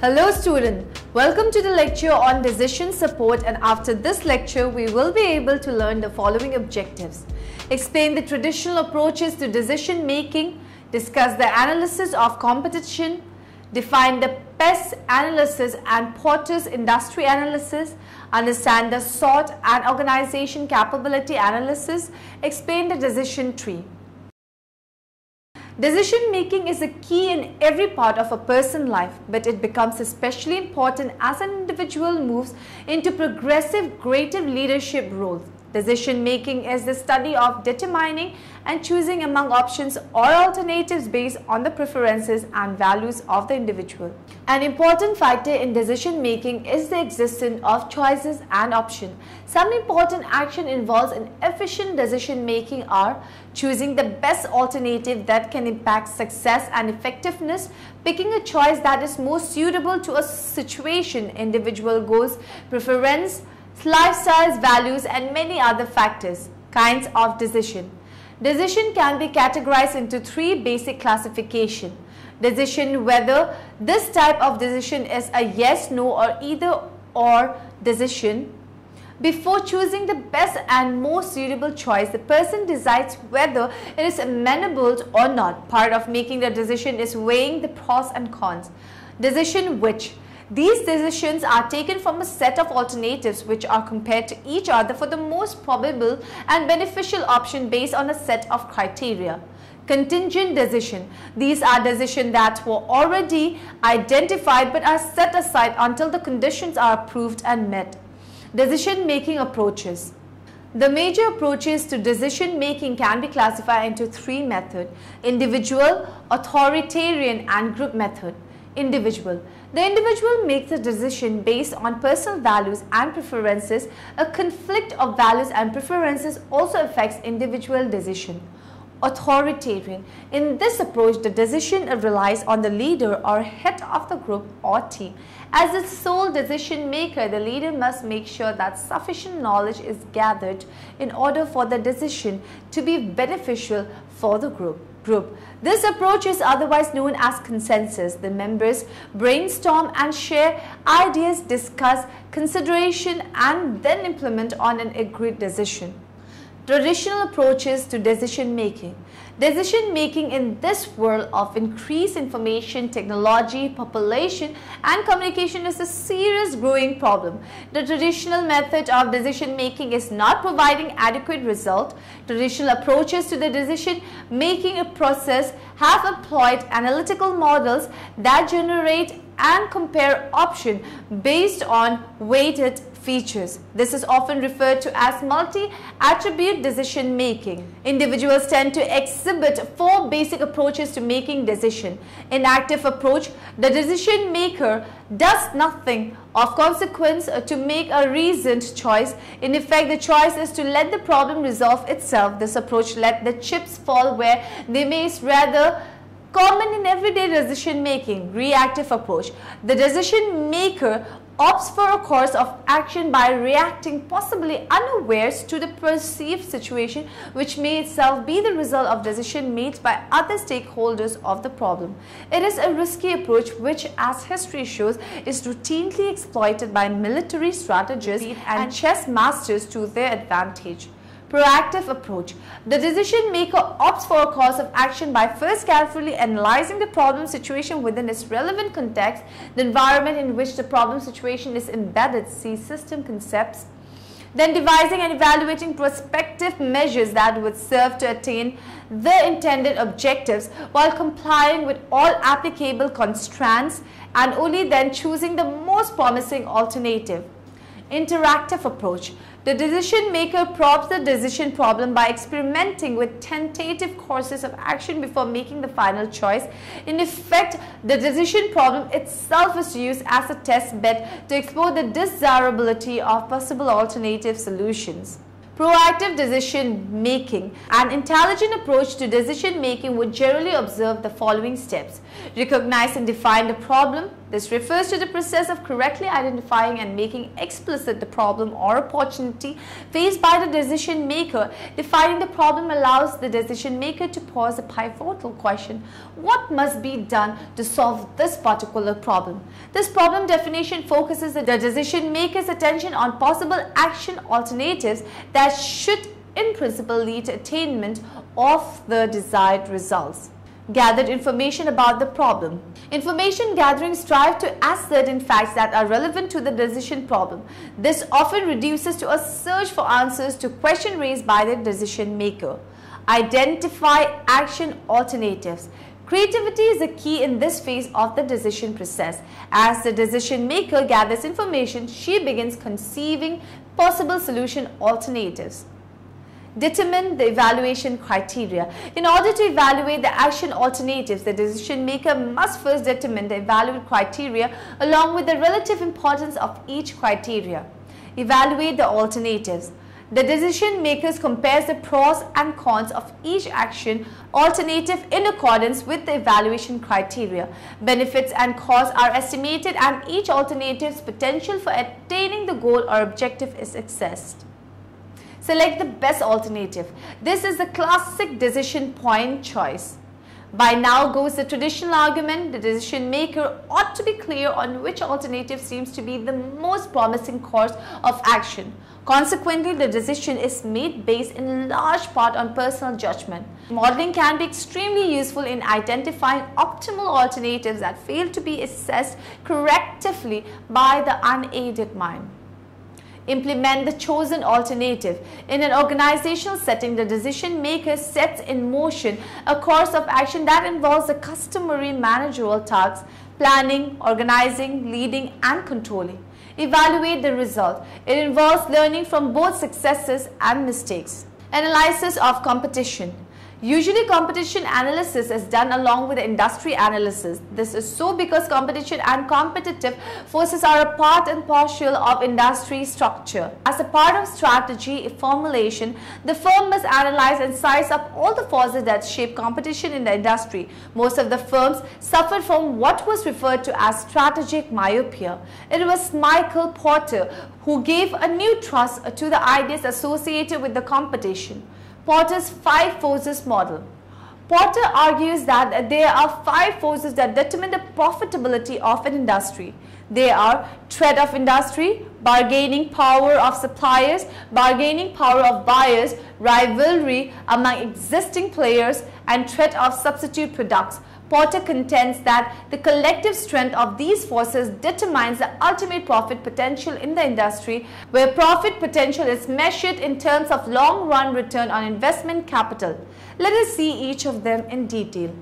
Hello student, welcome to the lecture on decision support, and after this lecture we will be able to learn the following objectives. Explain the traditional approaches to decision making, discuss the analysis of competition, define the PES analysis and Porter's industry analysis, understand the SWOT and organization capability analysis, explain the decision tree. Decision making is a key in every part of a person's life, but it becomes especially important as an individual moves into progressive creative leadership roles. Decision making is the study of determining and choosing among options or alternatives based on the preferences and values of the individual. An important factor in decision making is the existence of choices and options. Some important action involved in efficient decision making are choosing the best alternative that can impact success and effectiveness, picking a choice that is most suitable to a situation, individual goals, preference, lifestyles, values, and many other factors. Kinds of decision. Decision can be categorized into three basic classifications. Decision whether this type of decision is a yes, no, or either or decision. Before choosing the best and most suitable choice, the person decides whether it is amenable or not. Part of making the decision is weighing the pros and cons. Decision which. These decisions are taken from a set of alternatives which are compared to each other for the most probable and beneficial option based on a set of criteria. Contingent decision. These are decisions that were already identified but are set aside until the conditions are approved and met. Decision-making approaches. The major approaches to decision making can be classified into three methods: individual, authoritarian, and group method. Individual. The individual makes a decision based on personal values and preferences. A conflict of values and preferences also affects individual decision. Authoritarian. In this approach, the decision relies on the leader or head of the group or team. As the sole decision maker, the leader must make sure that sufficient knowledge is gathered in order for the decision to be beneficial for the group. This approach is otherwise known as consensus. The members brainstorm and share ideas, discuss consideration, and then implement on an agreed decision. Traditional approaches to decision making. Decision making in this world of increased information technology, population, and communication is a serious growing problem. The traditional method of decision making is not providing adequate result. Traditional approaches to the decision making process have employed analytical models that generate and compare options based on weighted features. This is often referred to as multi-attribute decision making. Individuals tend to exhibit four basic approaches to making decision. In active approach, the decision maker does nothing of consequence to make a reasoned choice. In effect, the choice is to let the problem resolve itself. This approach let the chips fall where they may, is rather common in everyday decision making. Reactive approach. The decision maker opts for a course of action by reacting possibly unawares to the perceived situation, which may itself be the result of decision made by other stakeholders of the problem. It is a risky approach which, as history shows, is routinely exploited by military strategists and chess masters to their advantage. Proactive approach. The decision maker opts for a course of action by first carefully analyzing the problem situation within its relevant context, the environment in which the problem situation is embedded, see system concepts, then devising and evaluating prospective measures that would serve to attain the intended objectives while complying with all applicable constraints, and only then choosing the most promising alternative. Interactive approach. The decision maker probes the decision problem by experimenting with tentative courses of action before making the final choice. In effect, the decision problem itself is used as a test bed to explore the desirability of possible alternative solutions. Proactive decision making. An intelligent approach to decision making would generally observe the following steps: recognize and define the problem, This refers to the process of correctly identifying and making explicit the problem or opportunity faced by the decision maker. Defining the problem allows the decision maker to pose a pivotal question: what must be done to solve this particular problem? This problem definition focuses the decision maker's attention on possible action alternatives that should in principle lead to attainment of the desired results. Gathered information about the problem. Information gathering strives to ascertain facts that are relevant to the decision problem. This often reduces to a search for answers to questions raised by the decision maker. Identify action alternatives. Creativity is a key in this phase of the decision process. As the decision maker gathers information, she begins conceiving possible solution alternatives. Determine the evaluation criteria. In order to evaluate the action alternatives, the decision maker must first determine the evaluation criteria along with the relative importance of each criteria. Evaluate the alternatives. The decision makers compares the pros and cons of each action alternative in accordance with the evaluation criteria. Benefits and costs are estimated and each alternative's potential for attaining the goal or objective is assessed. Select the best alternative. This is the classic decision point choice. By now goes the traditional argument: the decision maker ought to be clear on which alternative seems to be the most promising course of action. Consequently, the decision is made based in large part on personal judgment. Modeling can be extremely useful in identifying optimal alternatives that fail to be assessed correctively by the unaided mind. Implement the chosen alternative. In an organizational setting, the decision maker sets in motion a course of action that involves the customary managerial tasks: planning, organizing, leading, and controlling. Evaluate the result. It involves learning from both successes and mistakes. Analysis of competition. Usually competition analysis is done along with the industry analysis. This is so because competition and competitive forces are a part and parcel of industry structure. As a part of strategy formulation, the firm must analyze and size up all the forces that shape competition in the industry. Most of the firms suffered from what was referred to as strategic myopia. It was Michael Porter who gave a new thrust to the ideas associated with the competition. Porter's 5 forces model. Porter argues that there are 5 forces that determine the profitability of an industry. They are threat of industry, bargaining power of suppliers, bargaining power of buyers, rivalry among existing players, and threat of substitute products. Porter contends that the collective strength of these forces determines the ultimate profit potential in the industry, where profit potential is measured in terms of long-run return on investment capital. Let us see each of them in detail.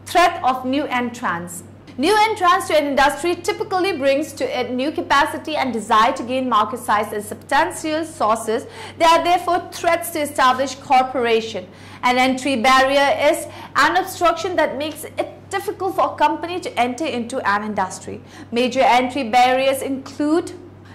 Threat of new entrants. New entrants to an industry typically brings to it new capacity and desire to gain market size and substantial sources. They are therefore threats to established corporation. An entry barrier is an obstruction that makes it difficult for a company to enter into an industry. Major entry barriers include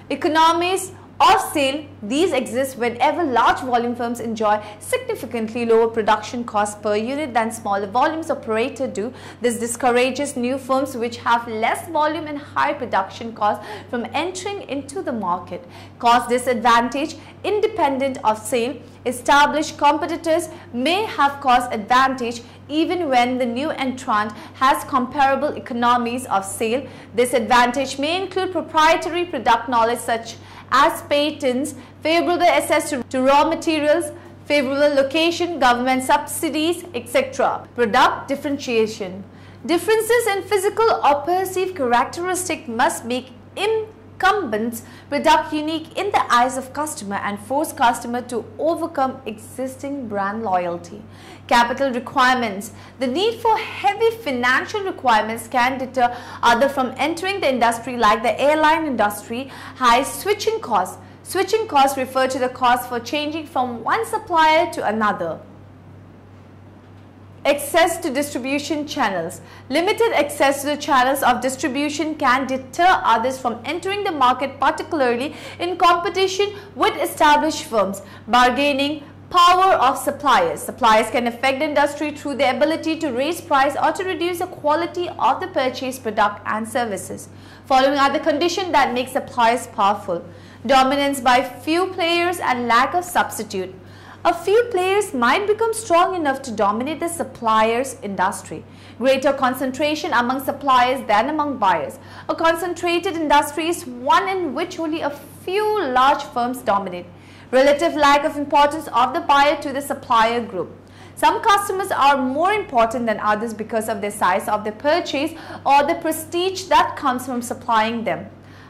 economies of scale. These exist whenever large volume firms enjoy significantly lower production costs per unit than smaller volumes operators do. This discourages new firms which have less volume and high production costs from entering into the market. Cost disadvantage. Independent of sale, established competitors may have cost advantage even when the new entrant has comparable economies of scale. This advantage may include proprietary product knowledge such as patents, favorable access to raw materials, favorable location, government subsidies, etc. Product differentiation. Differences in physical or perceived characteristics must make incumbents' product unique in the eyes of customer and force customer to overcome existing brand loyalty. Capital requirements. The need for heavy financial requirements can deter others from entering the industry, like the airline industry. High switching costs. Switching costs refer to the cost for changing from one supplier to another. Access to distribution channels. Limited access to the channels of distribution can deter others from entering the market, particularly in competition with established firms. Bargaining Power of suppliers. Suppliers can affect the industry through their ability to raise price or to reduce the quality of the purchased product and services. Following are the conditions that make suppliers powerful. Dominance by few players and lack of substitute. A few players might become strong enough to dominate the suppliers' industry. Greater concentration among suppliers than among buyers. A concentrated industry is one in which only a few large firms dominate. Relative lack of importance of the buyer to the supplier group. Some customers are more important than others because of the size of the purchase or the prestige that comes from supplying them.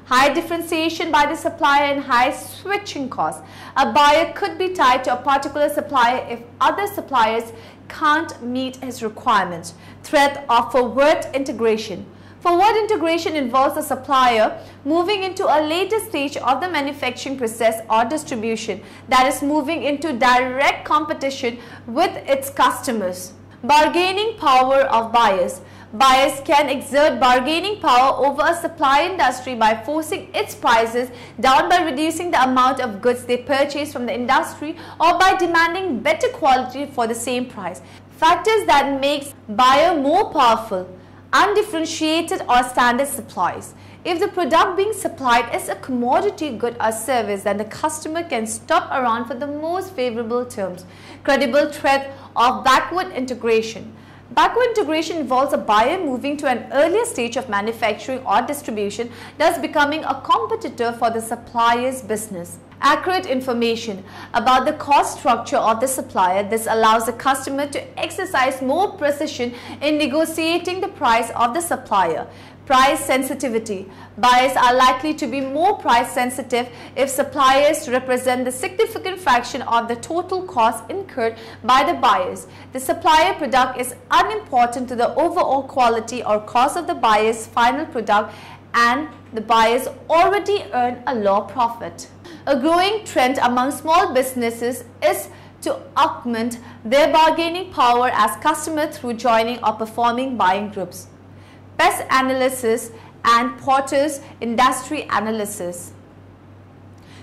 High differentiation by the supplier and high switching costs. A buyer could be tied to a particular supplier if other suppliers can't meet his requirements. Threat of forward integration. Forward integration involves the supplier moving into a later stage of the manufacturing process or distribution, that is, moving into direct competition with its customers. Bargaining power of buyers. Buyers can exert bargaining power over a supply industry by forcing its prices down by reducing the amount of goods they purchase from the industry or by demanding better quality for the same price. Factors that makes buyer more powerful. Undifferentiated or standard supplies. If the product being supplied is a commodity good or service, then the customer can shop around for the most favorable terms. Credible threat of backward integration. Backward integration involves a buyer moving to an earlier stage of manufacturing or distribution, thus becoming a competitor for the supplier's business. Accurate information about the cost structure of the supplier. This allows the customer to exercise more precision in negotiating the price of the supplier. Price sensitivity. Buyers are likely to be more price sensitive if suppliers represent the significant fraction of the total cost incurred by the buyers. The supplier product is unimportant to the overall quality or cost of the buyer's final product, and the buyers already earn a low profit. A growing trend among small businesses is to augment their bargaining power as customers through joining or performing buying groups. Pest analysis and Porter's industry analysis.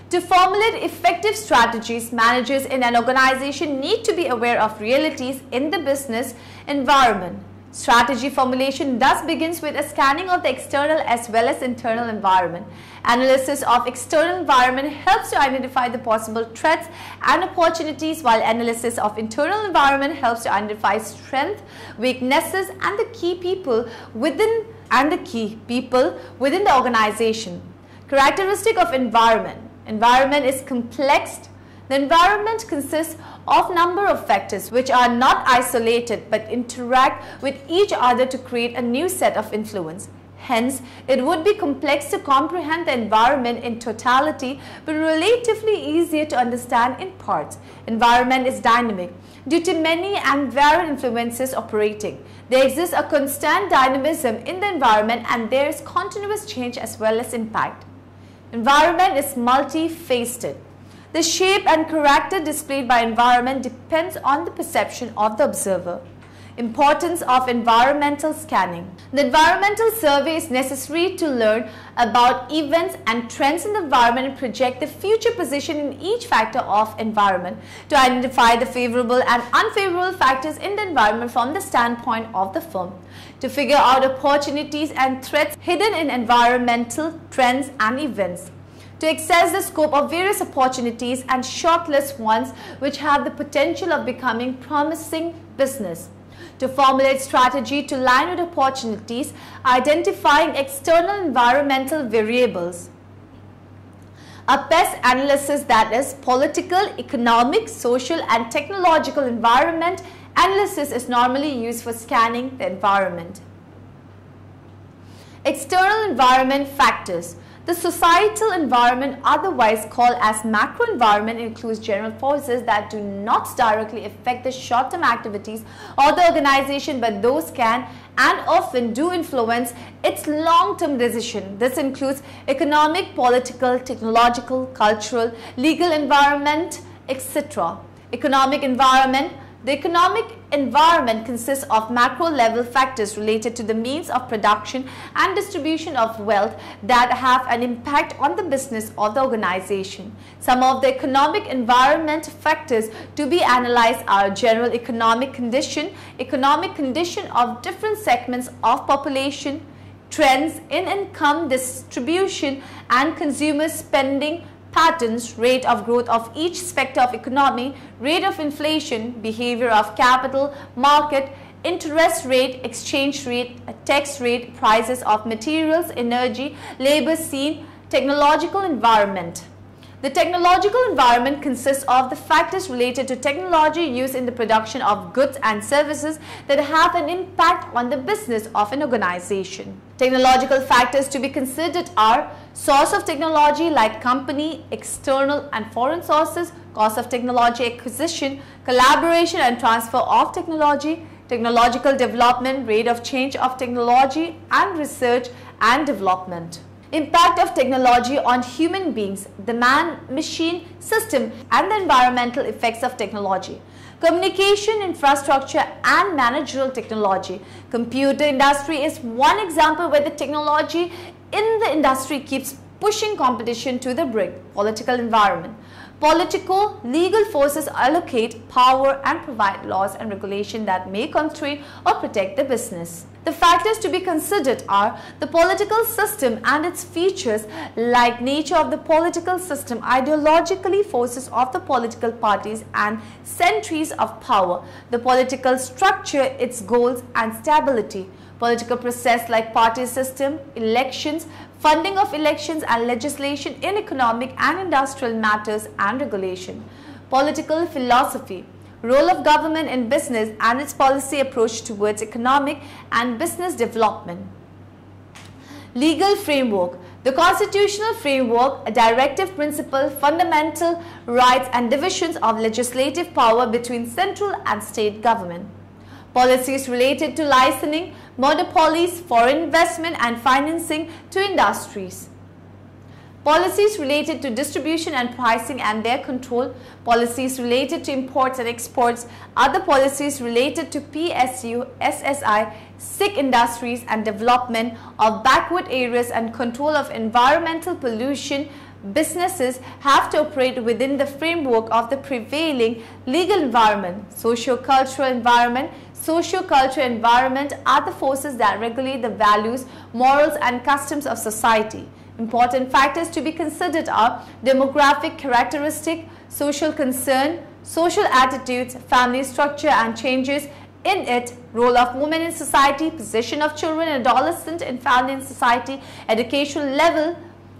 To formulate effective strategies, managers in an organization need to be aware of realities in the business environment. Strategy formulation thus begins with a scanning of the external as well as internal environment. Analysis of external environment helps to identify the possible threats and opportunities, while analysis of internal environment helps to identify strengths, weaknesses, and the key people within the organization. Characteristic of environment. Environment is complex. The environment consists of number of factors which are not isolated but interact with each other to create a new set of influence. Hence, it would be complex to comprehend the environment in totality but relatively easier to understand in parts. Environment is dynamic due to many and varied influences operating. There exists a constant dynamism in the environment and there is continuous change as well as impact. Environment is multifaceted. The shape and character displayed by environment depends on the perception of the observer. Importance of environmental scanning. The environmental survey is necessary to learn about events and trends in the environment and project the future position in each factor of environment, to identify the favorable and unfavorable factors in the environment from the standpoint of the firm, to figure out opportunities and threats hidden in environmental trends and events, to access the scope of various opportunities and shortlist ones which have the potential of becoming promising business, to formulate strategy to align with opportunities, identifying external environmental variables. A pest analysis, that is political, economic, social and technological environment analysis, is normally used for scanning the environment. External environment factors. The societal environment, otherwise called as macro environment, includes general forces that do not directly affect the short-term activities of the organization, but those can and often do influence its long-term decision. This includes economic, political, technological, cultural, legal environment, etc. Economic environment. The economic environment consists of macro-level factors related to the means of production and distribution of wealth that have an impact on the business or the organization. Some of the economic environment factors to be analyzed are general economic condition of different segments of population, trends in income distribution and consumer spending patterns, rate of growth of each sector of economy, rate of inflation, behavior of capital market, interest rate, exchange rate, tax rate, prices of materials, energy, labor scene, technological environment. The technological environment consists of the factors related to technology used in the production of goods and services that have an impact on the business of an organization. Technological factors to be considered are source of technology like company, external and foreign sources, cost of technology acquisition, collaboration and transfer of technology, technological development, rate of change of technology and research and development. Impact of technology on human beings, the man-machine system and the environmental effects of technology. Communication, infrastructure and managerial technology. Computer industry is one example where the technology in the industry keeps pushing competition to the brink. Political environment. Political, legal forces allocate power and provide laws and regulation that may constrain or protect the business. The factors to be considered are the political system and its features like nature of the political system, ideologically forces of the political parties and centuries of power, the political structure, its goals and stability, political process like party system, elections, funding of elections and legislation in economic and industrial matters and regulation, political philosophy, role of government in business and its policy approach towards economic and business development. Legal framework. The constitutional framework, a directive principle, fundamental rights and divisions of legislative power between central and state government. Policies related to licensing, monopolies, foreign investment and financing to industries. Policies related to distribution and pricing and their control, policies related to imports and exports, other policies related to PSU, SSI, SIG industries and development of backward areas and control of environmental pollution. Businesses have to operate within the framework of the prevailing legal environment. Socio-cultural environment. Socio-cultural environment are the forces that regulate the values, morals and customs of society. Important factors to be considered are demographic characteristic, social concern, social attitudes, family structure and changes in it, role of women in society, position of children and adolescents in family and society, education level,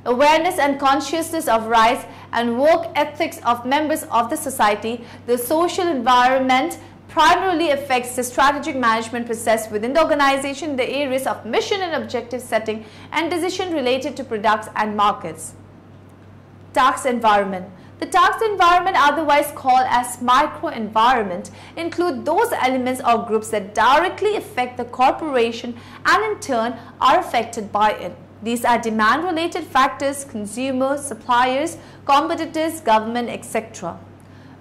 awareness and consciousness of rights and work ethics of members of the society. The social environment primarily affects the strategic management process within the organization in the areas of mission and objective setting and decision related to products and markets. Tax environment. The tax environment, otherwise called as microenvironment, include those elements or groups that directly affect the corporation and in turn are affected by it. These are demand-related factors, consumers, suppliers, competitors, government, etc.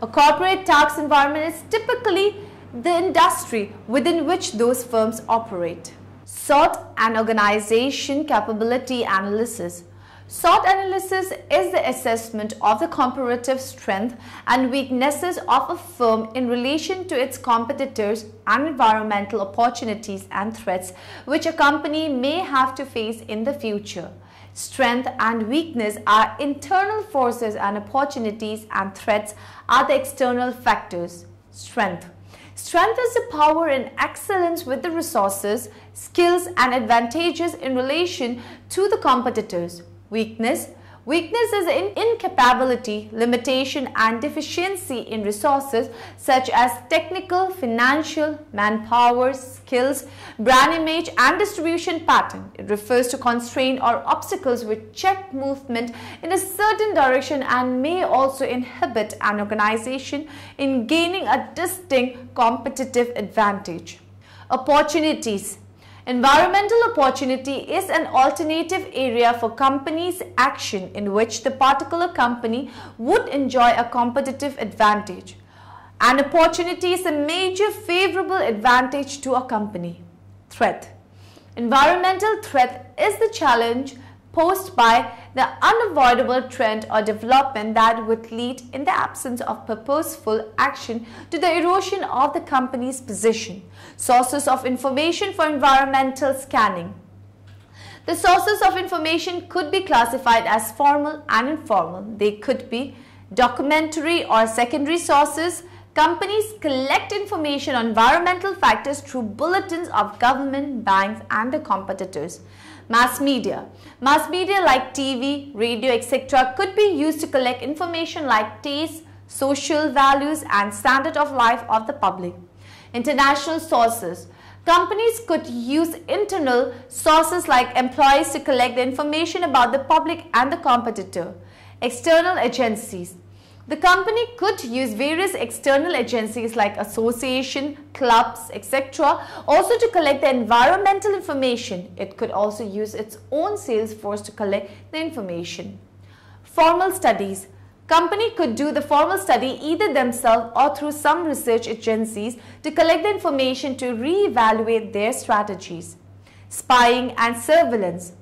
A corporate tax environment is typically the industry within which those firms operate. SWOT and organization capability analysis. SWOT analysis is the assessment of the comparative strength and weaknesses of a firm in relation to its competitors and environmental opportunities and threats which a company may have to face in the future. Strength and weakness are internal forces and opportunities and threats are the external factors. Strength. Strength is the power and excellence with the resources, skills and advantages in relation to the competitors. Weakness. Weakness is incapability, limitation and deficiency in resources such as technical, financial, manpower, skills, brand image and distribution pattern. It refers to constraints or obstacles which check movement in a certain direction and may also inhibit an organization in gaining a distinct competitive advantage. Opportunities. Environmental opportunity is an alternative area for companies' action in which the particular company would enjoy a competitive advantage. An opportunity is a major favorable advantage to a company. Threat. Environmental threat is the challenge posed by the unavoidable trend or development that would lead, in the absence of purposeful action, to the erosion of the company's position. Sources of information for environmental scanning. The sources of information could be classified as formal and informal. They could be documentary or secondary sources. Companies collect information on environmental factors through bulletins of government, banks, and their competitors. Mass media. Mass media like TV, radio, etc. could be used to collect information like taste, social values, and standard of life of the public. International sources. Companies could use internal sources like employees to collect the information about the public and the competitor. External agencies. The company could use various external agencies like association, clubs, etc. also to collect the environmental information. It could also use its own sales force to collect the information. Formal studies. Company could do the formal study either themselves or through some research agencies to collect the information to re-evaluate their strategies. Spying and surveillance.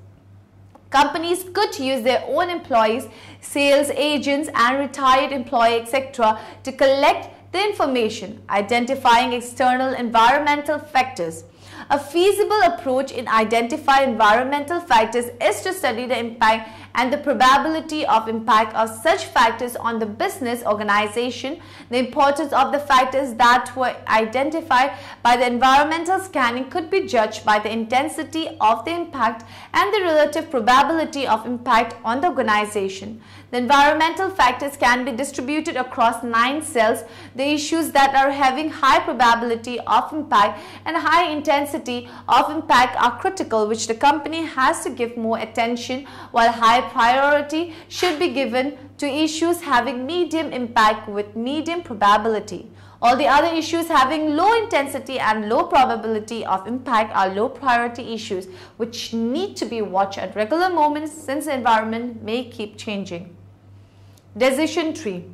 Companies could use their own employees, sales agents and retired employees, etc. to collect the information, identifying external environmental factors. A feasible approach in identifying environmental factors is to study the impact and the probability of impact of such factors on the business organization. The importance of the factors that were identified by the environmental scanning could be judged by the intensity of the impact and the relative probability of impact on the organization. The environmental factors can be distributed across 9 cells. The issues that are having high probability of impact and high intensity of impact are critical, which the company has to give more attention, while high priority should be given to issues having medium impact with medium probability. All the other issues having low intensity and low probability of impact are low priority issues which need to be watched at regular moments since the environment may keep changing. Decision tree.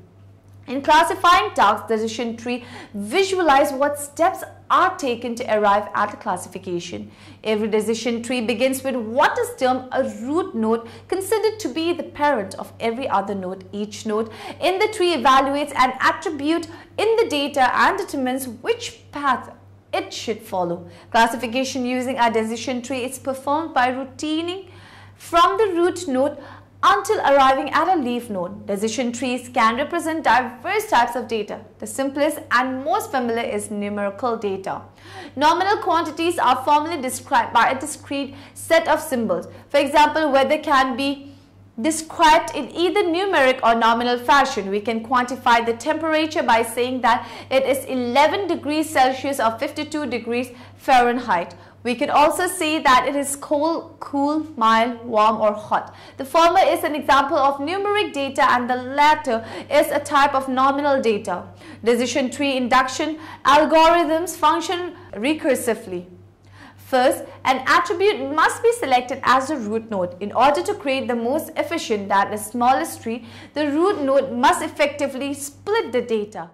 In classifying tasks, decision tree visualize what steps are taken to arrive at a classification. Every decision tree begins with what is termed a root node, considered to be the parent of every other node. Each node in the tree evaluates an attribute in the data and determines which path it should follow. Classification using a decision tree is performed by routing from the root node until arriving at a leaf node. Decision trees can represent diverse types of data. The simplest and most familiar is numerical data. Nominal quantities are formally described by a discrete set of symbols. For example, weather can be described in either numeric or nominal fashion. We can quantify the temperature by saying that it is 11 degrees Celsius or 52 degrees Fahrenheit. We could also say that it is cold, cool, mild, warm or hot. The former is an example of numeric data and the latter is a type of nominal data. Decision tree induction algorithms function recursively. First, an attribute must be selected as the root node. In order to create the most efficient, that is smallest tree, the root node must effectively split the data.